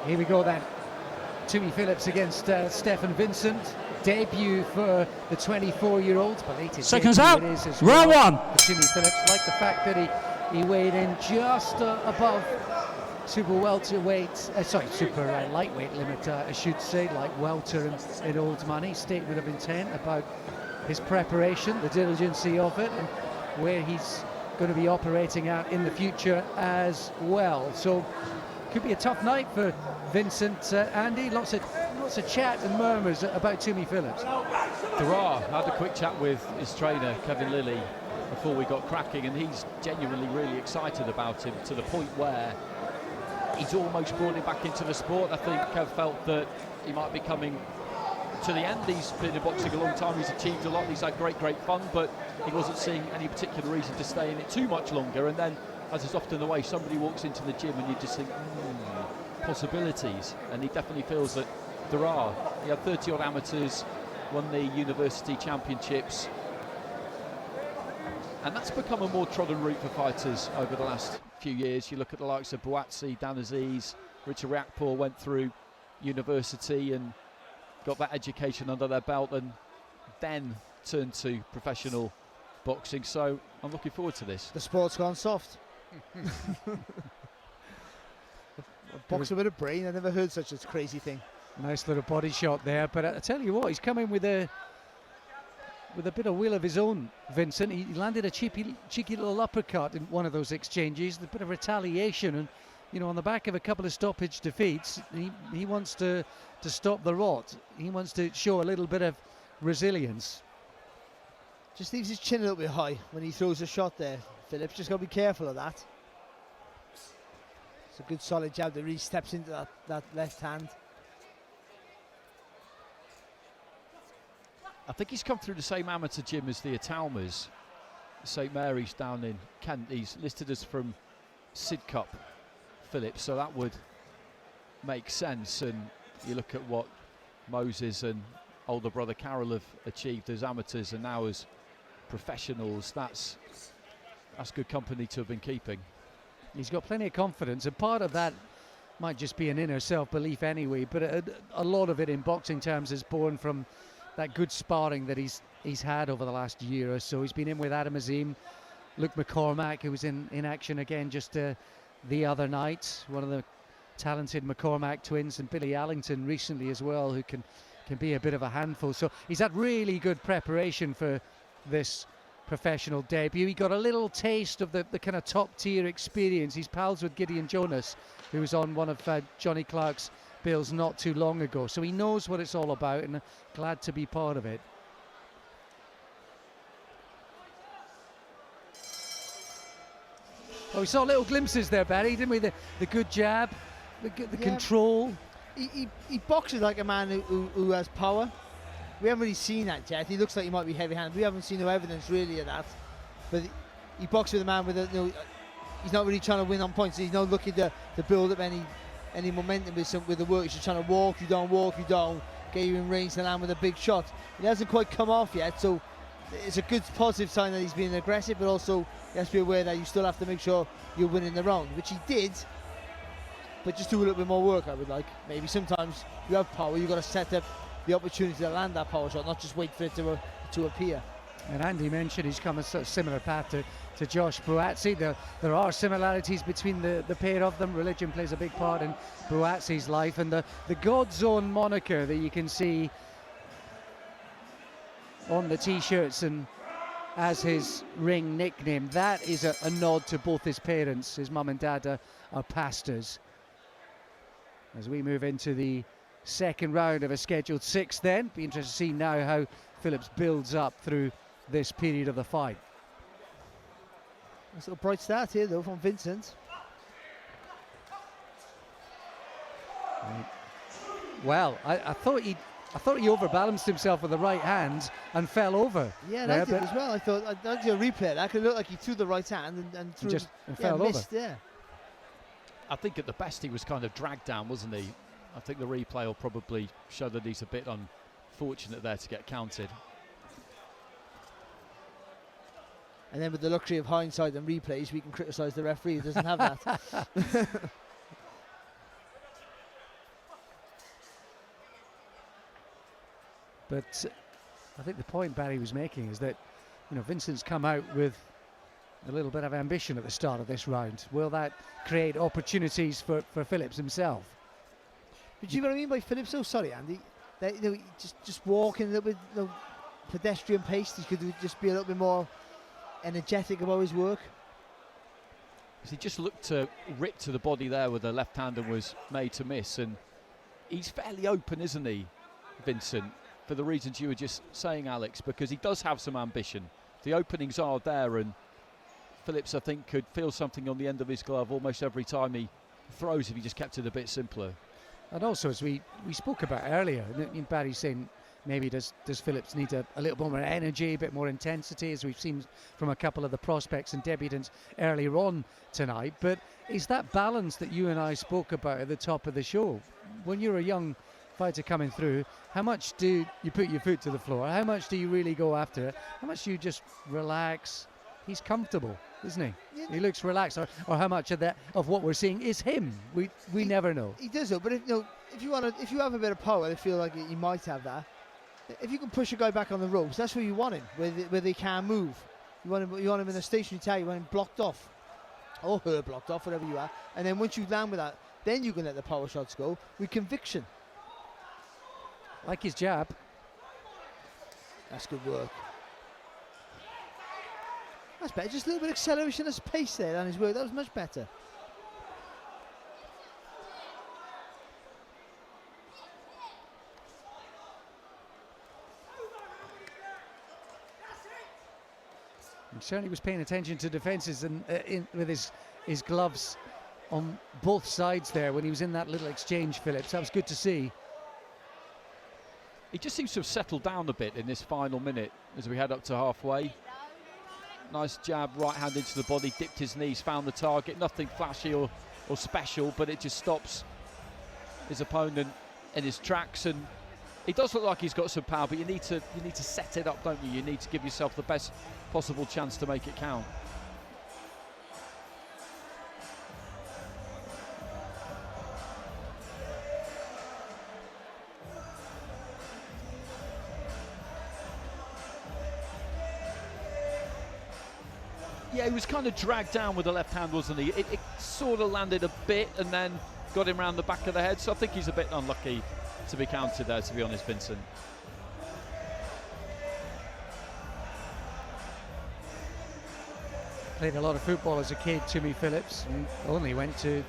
Here we go then. Tumi Phillips against Stefen Vincent. Debut for the 24-year-old. Seconds out. Round one. Tumi Phillips, like the fact that he weighed in just above super lightweight limit, I should say, like welter in old money. Statement of intent about his preparation, the diligency of it, and where he's going to be operating at in the future as well. So could be a tough night for Vincent. Andy, lots of chat and murmurs about Tumi Phillips. There are. I had a quick chat with his trainer, Kevin Lilly, before we got cracking, and he's genuinely really excited about him, to the point where he's almost brought him back into the sport. I think Kev felt that he might be coming to the end. He's been in boxing a long time, he's achieved a lot, he's had great fun, but he wasn't seeing any particular reason to stay in it too much longer. And then, as is often the way, somebody walks into the gym and you just think, possibilities, and he definitely feels that there are. He had 30 odd amateurs, won the university championships, and that's become a more trodden route for fighters over the last few years. You look at the likes of Bouatsi, Dan Aziz, Richard Rakpour went through university and got that education under their belt and then turned to professional boxing. So I'm looking forward to this. The sport's gone soft. A boxer with a brain, I never heard such a crazy thing. Nice little body shot there, but I tell you what, he's coming with a bit of will of his own, Vincent. He landed a cheeky little uppercut in one of those exchanges, a bit of retaliation, and on the back of a couple of stoppage defeats, he wants to stop the rot. He wants to show a little bit of resilience. Just leaves his chin a little bit high when he throws a shot there, Phillips. Just got to be careful of that. It's a good solid jab that really steps into that left hand. I think he's come through the same amateur gym as the Atalmas, St Mary's down in Kent. He's listed as from Sidcup, Phillips, so that would make sense. And you look at what Moses and older brother Carol have achieved as amateurs and now as professionals. That's good company to have been keeping. He's got plenty of confidence, and part of that might just be an inner self-belief anyway, but a lot of it in boxing terms is born from that good sparring that he's had over the last year or so. He's been in with Adam Azim, Luke McCormack, who was in action again just the other night, one of the talented McCormack twins, and Billy Allington recently as well, who can be a bit of a handful. So he's had really good preparation for this professional debut. He got a little taste of the kind of top tier experience. He's pals with Gideon Jonas, who was on one of Johnny Clark's bills not too long ago, so he knows what it's all about, and glad to be part of it. Oh, we saw little glimpses there, Barry, didn't we? The good jab, the control. He boxes like a man who has power. We haven't really seen that yet. He looks like he might be heavy-handed. We haven't seen no evidence really of that. But he boxes with a man with he's not really trying to win on points. He's not looking to build up any momentum with the work. He's just trying to walk, you don't, get you in range to land with a big shot. It hasn't quite come off yet, so it's a good positive sign that he's being aggressive, but also you have to be aware that you still have to make sure you're winning the round, which he did, but just do a little bit more work, I would like. Maybe sometimes you have power, you've got to set up the opportunity to land that power shot, not just wait for it to appear. And Andy mentioned he's come a sort of similar path to Josh Bouatsi. There are similarities between the pair of them. Religion plays a big part in Bouatsi's life, and the God's Own moniker that you can see on the t-shirts and as his ring nickname, that is a nod to both his parents. His mum and dad are pastors. As we move into the second round of a scheduled 6 then, be interested to see now how Phillips builds up through this period of the fight. Nice little bright start here though from Vincent. Well, I thought he overbalanced himself with the right hand and fell over. Yeah, I did as well. I thought I'd do a replay. That could look like he threw the right hand and threw and fell over. Yeah. I think at the best he was kind of dragged down, wasn't he? I think the replay will probably show that he's a bit unfortunate there to get counted. And then with the luxury of hindsight and replays, we can criticise the referee who doesn't have that. But I think the point Barry was making is that, you know, Vincent's come out with a little bit of ambition at the start of this round. Will that create opportunities for Phillips himself? But do you know what I mean by Phillips? Oh, sorry, Andy. That, you know, just walking a little bit, you know, pedestrian pace. He could just be a little bit more energetic about his work. He just looked to rip to the body there where the left-hander was made to miss, and he's fairly open, isn't he, Vincent, for the reasons you were just saying, Alex, because he does have some ambition. The openings are there, and Phillips, I think, could feel something on the end of his glove almost every time he throws if he just kept it a bit simpler. And also, as we spoke about earlier, Barry saying maybe does Phillips need a little bit more energy, a bit more intensity, as we've seen from a couple of the prospects and debutants earlier on tonight. But is that balance that you and I spoke about at the top of the show? When you're a young fighter coming through, how much do you put your foot to the floor? How much do you really go after it? How much do you just relax? He's comfortable, isn't he? Yeah. He looks relaxed. Or how much of what we're seeing is him? We never know. He does though. But if you have a bit of power, I feel like you might have that. If you can push a guy back on the ropes, that's where you want him, where they can't move. You want him in a stationary tie. You want him blocked off, or her blocked off, whatever you are. And then once you land with that, then you can let the power shots go with conviction. Like his jab. That's good work. That's better. Just a little bit of acceleration of pace there on his work. That was much better. He certainly was paying attention to defences and with his gloves on both sides there when he was in that little exchange, Phillips. That was good to see. He just seems to have settled down a bit in this final minute as we head up to halfway. Nice jab, right hand into the body, dipped his knees, found the target. Nothing flashy or special, but it just stops his opponent in his tracks. And he does look like he's got some power, but you need to set it up, don't you? You need to give yourself the best possible chance to make it count. Yeah, he was kind of dragged down with the left hand, wasn't he? It sort of landed a bit and then got him round the back of the head, so I think he's a bit unlucky to be counted there, to be honest, Vincent. Played a lot of football as a kid, Tumi Phillips, and only went to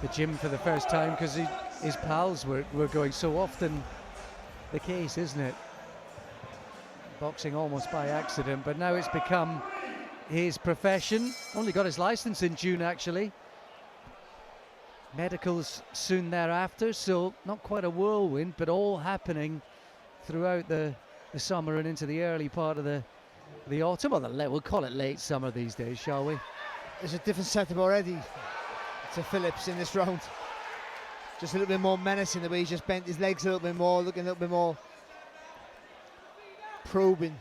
the gym for the first time because his pals were going. So often the case, isn't it? Boxing almost by accident, but now it's become his profession. Only got his license in June, actually. Medicals soon thereafter, so not quite a whirlwind, but all happening throughout the summer and into the early part of the autumn, or we'll call it late summer these days, shall we? There's a different setup already to Phillips in this round. Just a little bit more menacing, the way he's just bent his legs a little bit more, looking a little bit more probing.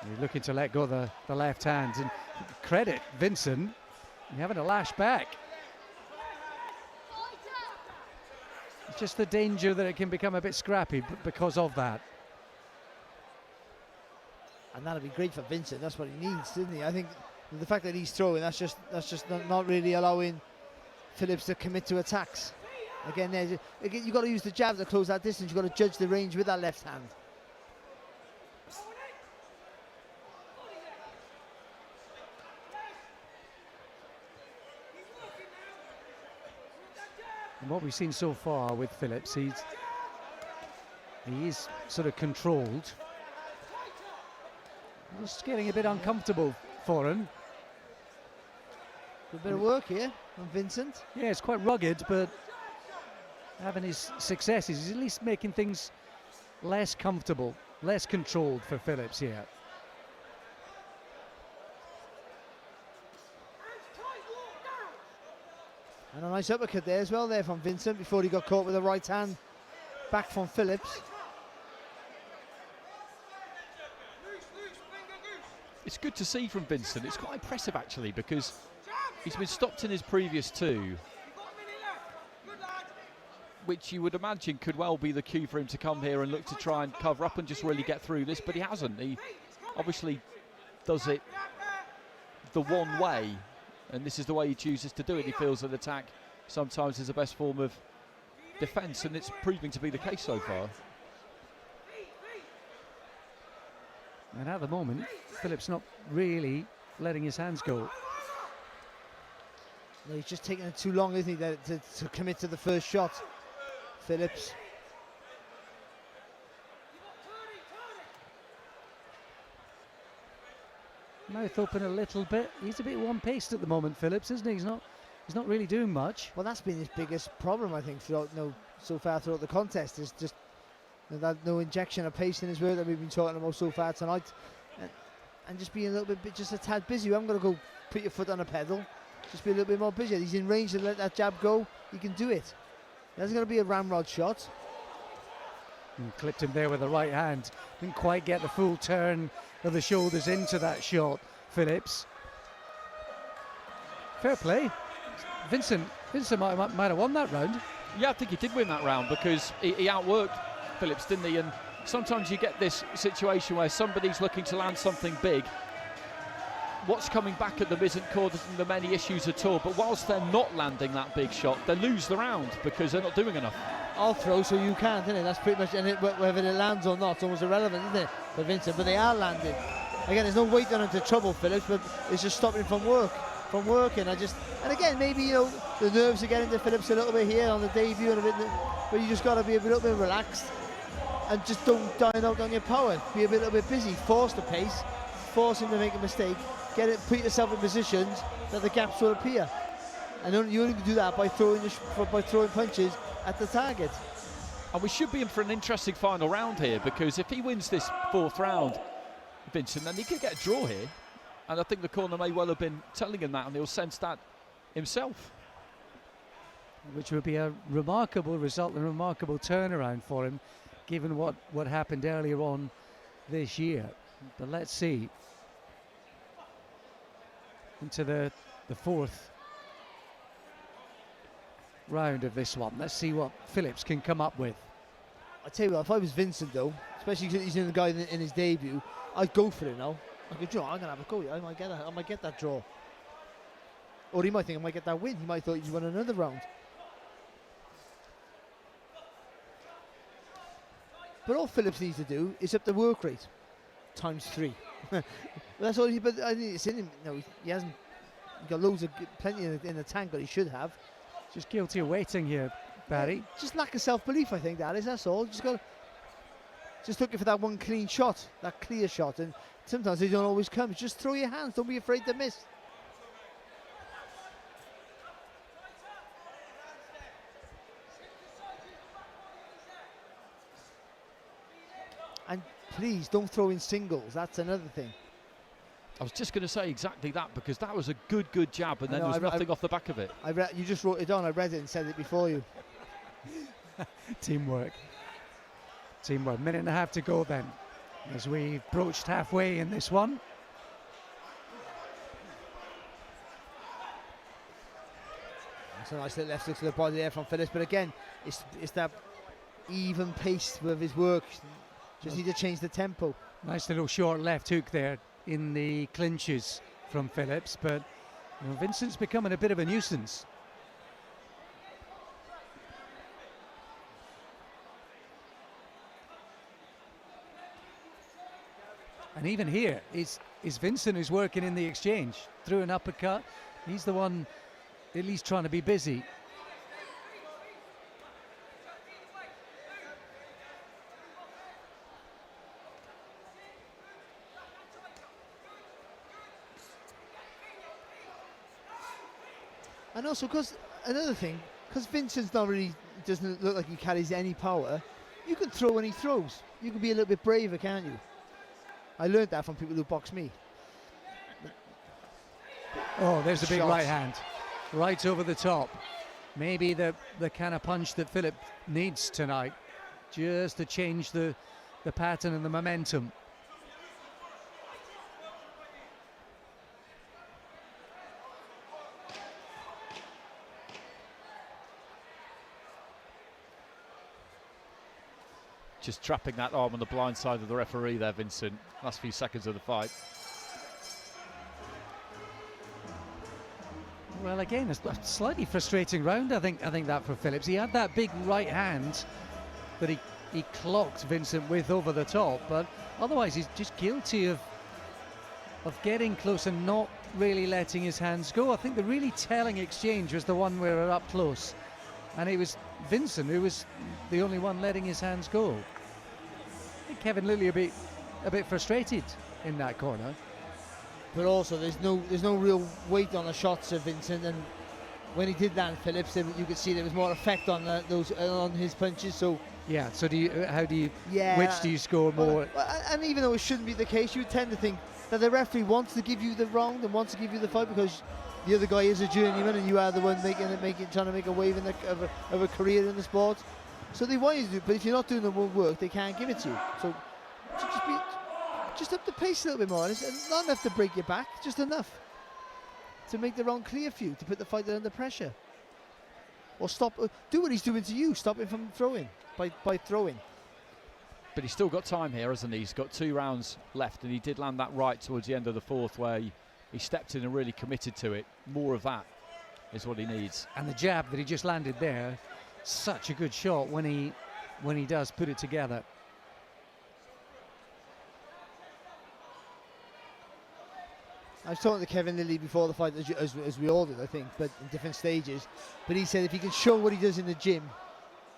He's looking to let go of the left hand, and credit Vincent, you're having to lash back. It's just the danger that it can become a bit scrappy because of that. And that'll be great for Vincent. That's what he needs, doesn't he? I think the fact that he's throwing, that's just not really allowing Phillips to commit to attacks. Again, you've got to use the jab to close that distance. You've got to judge the range with that left hand. And what we've seen so far with Phillips, he is sort of controlled. Just getting a bit uncomfortable for him. Good bit of work here from Vincent. Yeah, it's quite rugged, but having his successes, he's at least making things less comfortable, less controlled for Phillips here. And a nice uppercut there as well there from Vincent before he got caught with the right hand back from Phillips. It's good to see from Vincent. It's quite impressive actually, because he's been stopped in his previous two. which you would imagine could well be the cue for him to come here and look to try and cover up and just really get through this, but he hasn't. He obviously does it the one way, and this is the way he chooses to do it. He feels that attack sometimes is the best form of defence, and it's proving to be the case so far. And at the moment, Phillips not really letting his hands go. No, he's just taking it too long, isn't he, to commit to the first shot. Phillips. Mouth open a little bit. He's a bit one-paced at the moment, Phillips, isn't he? He's not really doing much. Well, that's been his biggest problem, I think, throughout, so far throughout the contest, is just that no injection of pace in his work that we've been talking about so far tonight, and just being a little bit, just a tad busy. I'm going to go put your foot on a pedal. Just be a little bit more busy. He's in range to let that jab go. He can do it. There's going to be a ramrod shot. And clipped him there with the right hand. Didn't quite get the full turn of the shoulders into that shot, Phillips. Fair play. Vincent might have won that round. Yeah, I think he did win that round because he outworked Phillips, didn't he? And sometimes you get this situation where somebody's looking to land something big. What's coming back at them isn't causing them any issues at all, but whilst they're not landing that big shot, they lose the round because they're not doing enough. I'll throw so you can't, isn't it? That's pretty much, and whether it lands or not, it's almost irrelevant, isn't it, for Vincent? But they are landing. Again, there's no weight on him to trouble Phillips, but it's just stopping him from working. And again, maybe, the nerves are getting to Phillips a little bit here on the debut, and but you just got to be a little bit relaxed and just don't dine out on your power. Be a little bit busy, force the pace, force him to make a mistake. Put yourself in positions that the gaps will appear, and you only can do that by throwing punches at the target. And we should be in for an interesting final round here, because if he wins this fourth round, Vincent, then he could get a draw here, and I think the corner may well have been telling him that, and he'll sense that himself. Which would be a remarkable result and a remarkable turnaround for him, given what happened earlier on this year. But let's see. Into the fourth round of this one. Let's see what Phillips can come up with. I tell you what, if I was Vincent though, especially because he's in the guy in his debut, I'd go for it now. I could draw. I'm gonna have a go. I might get that draw. Or he might think I might get that win. He might thought he's won another round. But all Phillips needs to do is up the work rate ×3. That's all. But I think it's in him. No, he hasn't. He's got plenty in the tank that he should have. Just guilty of waiting here, Barry. Just lack of self-belief, I think that is. That's all. Just looking for that one clean shot, that clear shot, and sometimes they don't always come. Just throw your hands. Don't be afraid to miss. And please don't throw in singles. That's another thing. I was just going to say exactly that, because that was a good jab, and then there was nothing off the back of it. You just wrote it down. I read it and said it before you. Teamwork. Minute and a half to go then, as we've broached halfway in this one. That's a nice little left hook to the body there from Phillips. But again, it's that even pace with his work. Just need to change the tempo. Nice little short left hook there in the clinches from Phillips, but Vincent's becoming a bit of a nuisance. And even here, it's Vincent who's working in the exchange. Through an uppercut, he's the one at least trying to be busy. And also, because Vincent's doesn't look like he carries any power, you can throw when he throws. You can be a little bit braver, can't you? I learned that from people who box me. Oh, there's a big Shot. right hand, right over the top. Maybe the kind of punch that Philip needs tonight, just to change the pattern and the momentum. Just trapping that arm on the blind side of the referee there, Vincent. Last few seconds of the fight. Well, again, a slightly frustrating round, I think that for Phillips. He had that big right hand that he clocked Vincent with over the top, but otherwise he's just guilty of getting close and not really letting his hands go. I think the really telling exchange was the one where we're up close, and it was Vincent who was the only one letting his hands go. I think Kevin Lilly a bit frustrated in that corner. But also, there's no real weight on the shots of Vincent, and when he did land Phillips, you could see there was more effect on on his punches. So yeah. So yeah, which do you score more? And even though it shouldn't be the case, you would tend to think that the referee wants to give you the round and wants to give you the fight because the other guy is a journeyman and you are the one trying to make a wave of a career in the sport. So they want you to do it, but if you're not doing the work, they can't give it to you. So just up the pace a little bit more. And it's not enough to break your back, just enough to make the round clear for you, to put the fighter under pressure. Or do what he's doing to you, stop him from throwing, by throwing. But he's still got time here, hasn't he? He's got 2 rounds left, and he did land that right towards the end of the 4th where he stepped in and really committed to it. More of that is what he needs. And the jab that he just landed there, such a good shot when he does put it together. I was talking to Kevin Lilly before the fight, as we all did, I think, but in different stages. But he said if he can show what he does in the gym,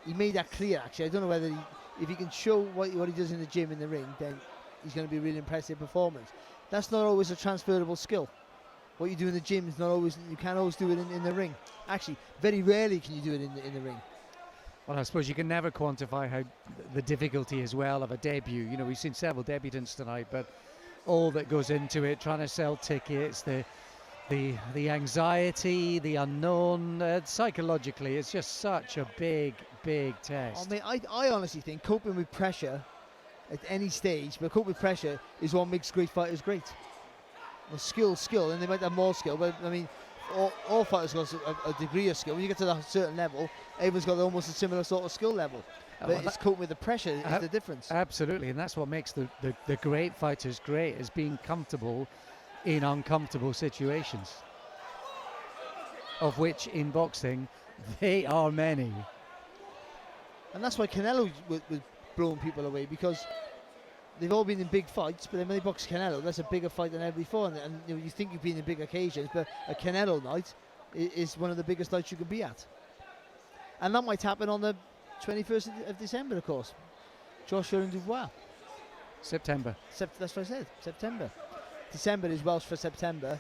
he made that clear, actually. I don't know whether if he can show what he does in the gym in the ring, then he's going to be a really impressive performance. That's not always a transferable skill. What you do in the gym is not always, you can't always do it in the ring. Actually, very rarely can you do it in the ring. Well, I suppose you can never quantify how the difficulty as well of a debut. You know, we've seen several debutants tonight, but all that goes into it, trying to sell tickets, the anxiety, the unknown, psychologically, it's just such a big test. I mean, I honestly think coping with pressure at any stage, but coping with pressure is what makes great fighters great. Well, skill, and they might have more skill, but I mean, all fighters got a degree of skill. When you get to that certain level, everyone's got almost a similar sort of skill level. But it's coping with the pressure is the difference. Absolutely, and that's what makes the great fighters great, is being comfortable in uncomfortable situations, of which in boxing they are many. And that's why Canelo was blowing people away, because they've all been in big fights, but then when they box Canelo, that's a bigger fight than ever before. And you think you've been in big occasions, but a Canelo night is one of the biggest nights you can be at. And that might happen on the 21st of December, of course. Joshua and Dubois. September. That's what I said, September. December is Welsh for September.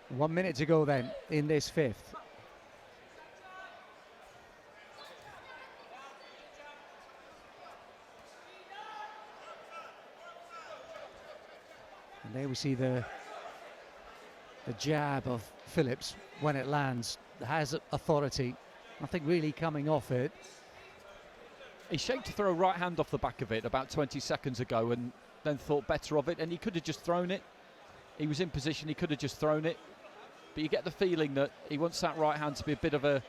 1 minute to go then in this 5th. And there we see the jab of Phillips when it lands. Has authority, nothing really coming off it. He shaped to throw a right hand off the back of it about 20 seconds ago and then thought better of it, and he could have just thrown it. He was in position, he could have just thrown it. But you get the feeling that he wants that right hand to be a bit of a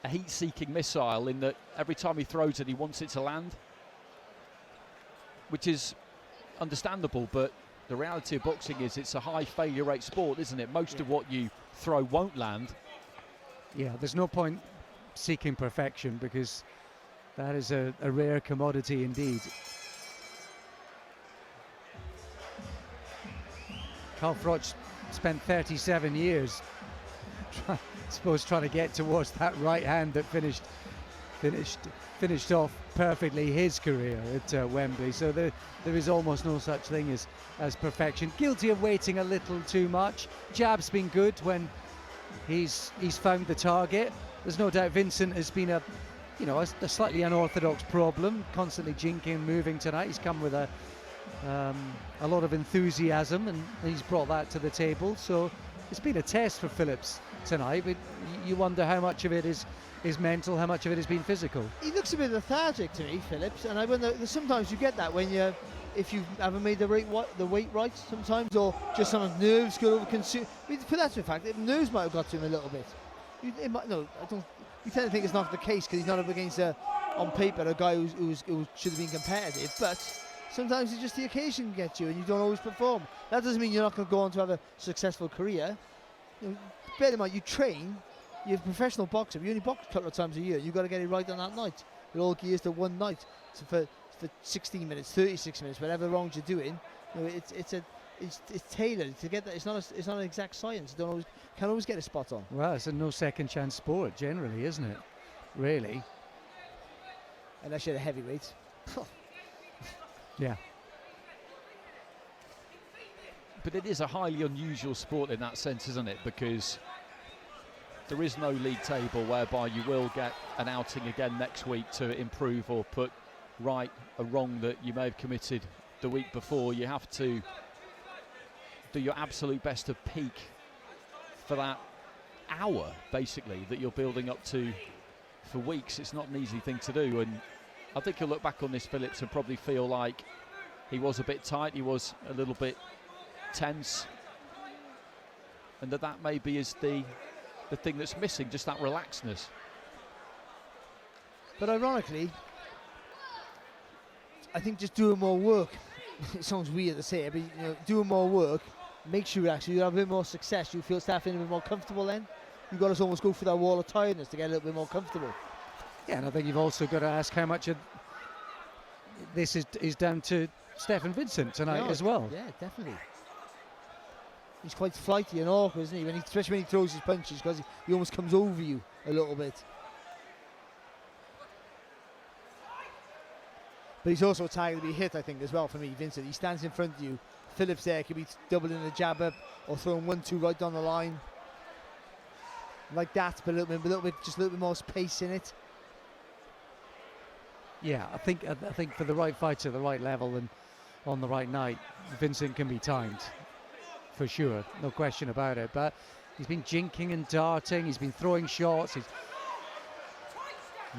heat-seeking missile, in that every time he throws it, he wants it to land. Which is understandable, but the reality of boxing is it's a high failure rate sport, isn't it? Most of what you throw won't land. Yeah, there's no point seeking perfection, because that is a rare commodity indeed. Carl Froch spent 37 years trying to get towards that right hand that finished off perfectly his career at Wembley. So there is almost no such thing as perfection. Guilty of waiting a little too much. Jab's been good when he's found the target. There's no doubt Vincent has been a slightly unorthodox problem, constantly jinking and moving tonight. He's come with a lot of enthusiasm, and he's brought that to the table. So it's been a test for Phillips tonight, but you wonder how much of it is mental, how much of it has been physical. He looks a bit lethargic to me, Phillips, and I wonder, sometimes you get that when if you haven't made the weight right sometimes, or just someone's nerves could overconsume. I mean, put that to the fact, nerves might have got to him a little bit. You tend to think it's not the case because he's not up against, on paper, a guy who should have been competitive, but sometimes it's just the occasion gets you and you don't always perform. That doesn't mean you're not going to go on to have a successful career. Bear in mind, you train, you're a professional boxer, you only box a couple of times a year, you've got to get it right on that night. It all gears to one night. So for 16 minutes, 36 minutes, whatever rounds you're doing, it's tailored to get that. It's not an exact science. You can't always get a spot on. Well, it's a no second chance sport generally, isn't it? Really. Unless you're a heavyweight. Yeah. But it is a highly unusual sport in that sense, isn't it? Because there is no league table whereby you will get an outing again next week to improve or put right a wrong that you may have committed the week before. You have to do your absolute best to peak for that hour, basically, that you're building up to for weeks. It's not an easy thing to do, and I think you'll look back on this, Phillips, and probably feel like he was a bit tight, he was a little bit tense, and that maybe is the thing that's missing, just that relaxedness. But ironically, I think just doing more work, it sounds weird to say it, but doing more work makes you relax. You have a bit more success. You feel Stefen a bit more comfortable then. You've got to almost go through that wall of tiredness to get a little bit more comfortable. Yeah, and I think you've also got to ask how much of this is down to Stefen Vincent tonight as well. Yeah, definitely. He's quite flighty and awkward, isn't he? Especially when he throws his punches, because he almost comes over you a little bit. But he's also a target to be hit, I think, as well, for me, Vincent. He stands in front of you. Phillips there could be doubling the jab up or throwing 1-2 right down the line. Like that, but just a little bit more space in it. Yeah, I think for the right fighter, the right level, and on the right night, Vincent can be timed, for sure, no question about it. But he's been jinking and darting, he's been throwing shots, he's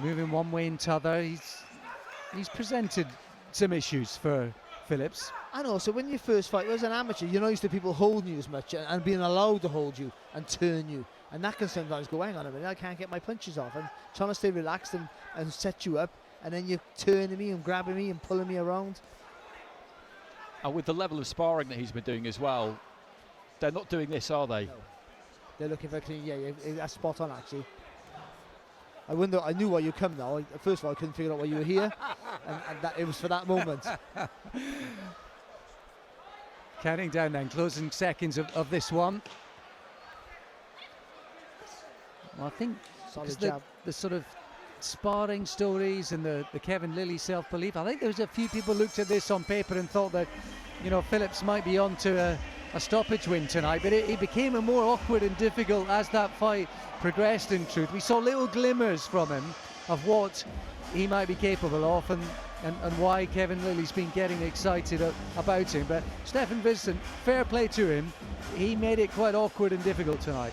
moving one way and t'other. He's presented some issues for Phillips. And also, when you first fight, as an amateur, you're not used to people holding you as much and being allowed to hold you and turn you. And that can sometimes go, hang on a minute, I can't get my punches off. I'm trying to stay relaxed and set you up, and then you're turning me and grabbing me and pulling me around. And with the level of sparring that he's been doing as well, they're not doing this, are they? No. They're looking for clean. Yeah, that's spot on, actually. I knew why you come now. First of all, I couldn't figure out why you were here, and that it was for that moment. Counting down then, closing seconds of this one. Well, I think the sort of sparring stories and the Kevin Lilly self-belief, I think there was a few people looked at this on paper and thought that, Phillips might be on to a stoppage win tonight, but it became a more awkward and difficult as that fight progressed. In truth, we saw little glimmers from him of what he might be capable of, and why Kevin Lilly's been getting excited about him. But Stefen Vincent, fair play to him, he made it quite awkward and difficult tonight.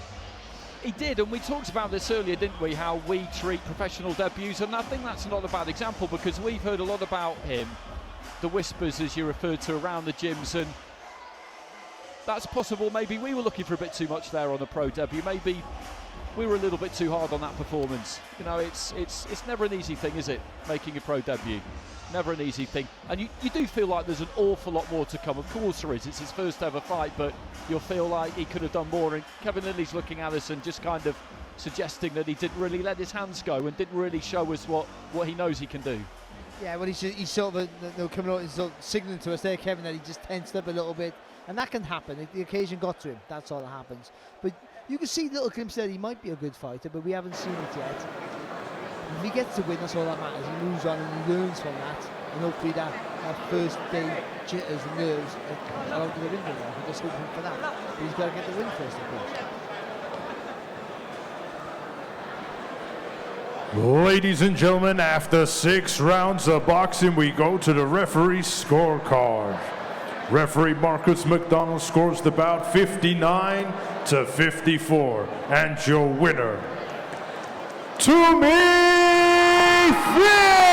He did, and we talked about this earlier, didn't we, how we treat professional debuts, and I think that's not a bad example, because we've heard a lot about him, the whispers, as you referred to, around the gyms, and that's possible. Maybe we were looking for a bit too much there on a pro debut. Maybe we were a little bit too hard on that performance. It's never an easy thing, is it, making a pro debut? Never an easy thing. And you do feel like there's an awful lot more to come. Of course there is. It's his first ever fight, but you'll feel like he could have done more. And Kevin Lilly's looking at us and just kind of suggesting that he didn't really let his hands go and didn't really show us what he knows he can do. Yeah, well, he's sort of coming out and sort of signaling to us there, Kevin, that he just tensed up a little bit. And that can happen. The occasion got to him. That's all that happens. But you can see little glimpses that he might be a good fighter, but we haven't seen it yet. If he gets to win, that's all that matters. He moves on and he learns from that. And hopefully that first day jitters and nerves are out of the window now. We're just hoping for that. But he's got to get the win first, of course. Ladies and gentlemen, after 6 rounds of boxing, we go to the referee's scorecard. Referee Marcus McDonald scores the bout 59-54. And your winner, Tumi Phillips!